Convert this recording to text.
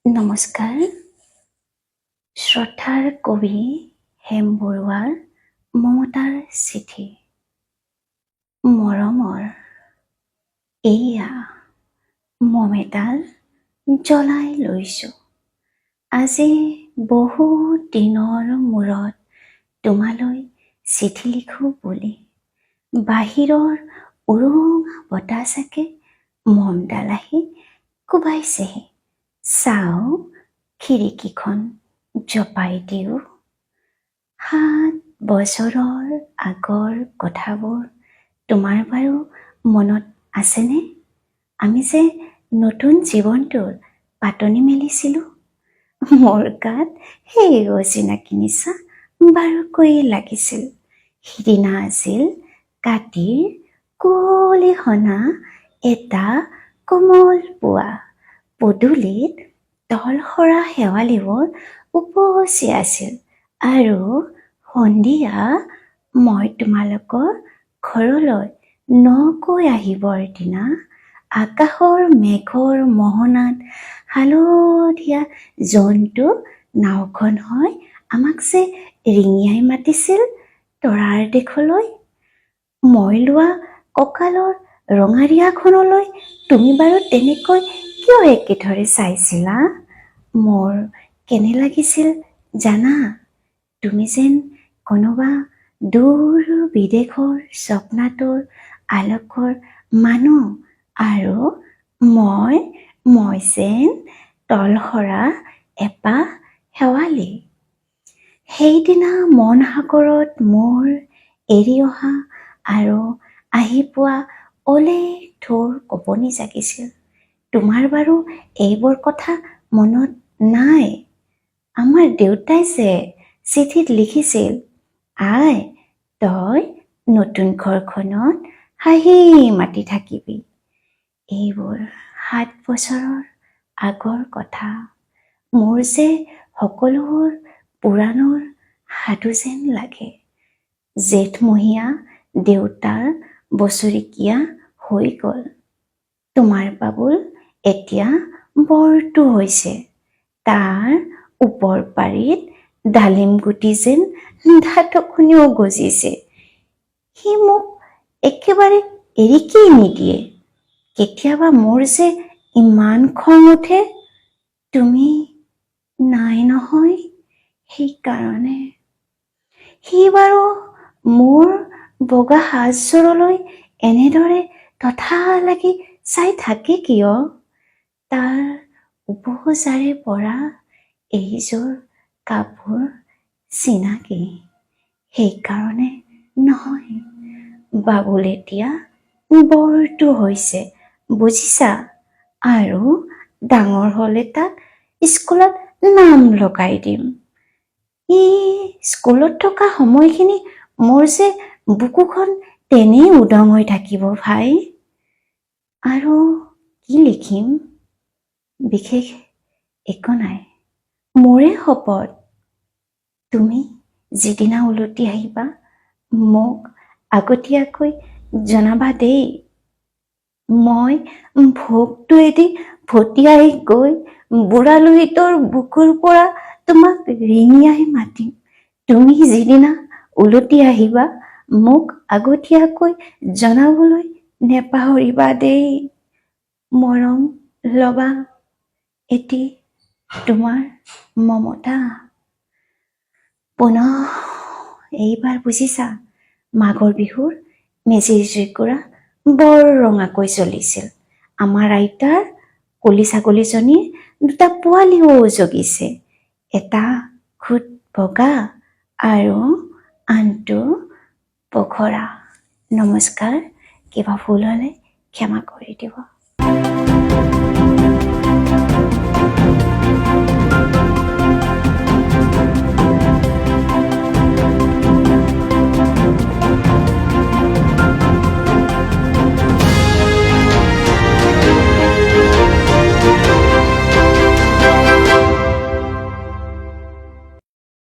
নমস্কাৰ। শ্ৰদ্ধাৰ কবি হেম বৰুৱাৰ মমতাৰ চিঠি। মৰমৰ এইয়া মম এডাল জ্বলাই লৈছোঁ। আজি বহুত দিনৰ মূৰত তোমালৈ চিঠি লিখোঁ বুলি। বাহিৰৰ উৰুঙা বতাহজাকে মমডাল আহি কোবাইছেহি। চাওঁ খিৰিকীখন জপাই দিওঁ। 7 বছৰৰ আগৰ কথাবোৰ তোমাৰ বাৰু মনত আছেনে? আমি যে নতুন জীৱনটোৰ পাতনি মেলিছিলোঁ। মোৰ গাত সেই অচিনাকি নিচা বাৰুকৈ লাগিছিল। সিদিনা আছিল কাতিৰ কুঁৱলী সনা এটা কোমল পুৱা। পদূলিত তলসৰা শেৱালিবোৰ উপচি আছিল আৰু সন্ধিয়া মই তোমালোকৰ ঘৰলৈ নকৈ আহিবৰ দিনা আকাশৰ মেঘৰ মোহনাত হালধীয়া জন্তু নাওখন হৈ আমাক যে ৰিঙিয়াই মাতিছিল তৰাৰ দেশলৈ। মই লোৱা কঁকালৰ ৰঙাৰিয়াখনলৈ তুমি বাৰু তেনেকৈ কিয় একেথৰে চাইছিলা? মোৰ কেনে লাগিছিল জানা? তুমি যেন কোনোবা দূৰ বিদেশৰ স্বপ্নাতুৰ আলোকৰ মানুহ আৰু মই যেন তলসৰা এপাহ শেৱালি। সেইদিনা মন সাগৰত মোৰ এৰি অহা আৰু আহি পোৱা অলেখ ঢৌৰ কঁপনি জাগিছিল। তোমাৰ বাৰু এইবোৰ কথা মনত নাই? আমাৰ দেউতাই যে চিঠিত লিখিছিল, আই তই নতুন ঘৰখনত হাঁহি মাতি থাকিবি। এইবোৰ 7 বছৰৰ আগৰ কথা। মোৰ যে সকলোবোৰ পুৰাণৰ সাধু যেন লাগে। জেঠমহীয়া দেউতাৰ বছৰেকীয়া হৈ গ'ল। তোমাৰ বাবুল এতিয়া বৰটো হৈছে। তাৰ ওপৰ পাৰিত ডালিম গুটি যেন ধাতখনিও গজিছে। সি মোক একেবাৰে এৰিকেই নিদিয়ে। কেতিয়াবা মোৰ যে ইমান খং উঠে। তুমি নাই নহয় সেইকাৰণে। সি বাৰু মোৰ বগা সাজযোৰলৈ এনেদৰে তথা লাগি চাই থাকে কিয়? তাৰ উপহজাৰে পৰা এইযোৰ কাপোৰ চিনাকি, সেইকাৰণে নহয়। বাবুল এতিয়া বৰটো হৈছে বুজিছা, আৰু ডাঙৰ হলে তাক স্কুলত নাম লগাই দিম। ই স্কুলত থকা সময়খিনি মোৰ যে বুকুখন তেনেই উদং হৈ থাকিব ভাই। আৰু কি লিখিম? বিশেষ একো নাই। মোৰে শপত, তুমি যিদিনা উলটি আহিবা মোক আগতীয়াকৈ জনাবা দেই। মই ভোগটোৱেদি ভটিয়াই গৈ বুঢ়া লোহিতৰ বুকুৰ পৰা তোমাক ৰিঙিয়াই মাতিম। তুমি যিদিনা উলটি আহিবা মোক আগতীয়াকৈ জনাবলৈ নেপাহৰিবা দেই। মৰম লবা এটি তোমাৰ মমতা। পুনঃ এইবাৰ বুজিছা, মাঘৰ বিহুৰ মেজিৰ জুইকুৰা বৰ ৰঙাকৈ জ্বলিছিল। আমাৰ আইতাৰ কলি ছাগলীজনীৰ 2টা পোৱালিও জগিছে। এটা খুট বগা আৰু আনটো পখৰা। নমস্কাৰ। কিবা ভুল হলে ক্ষমা কৰি দিব।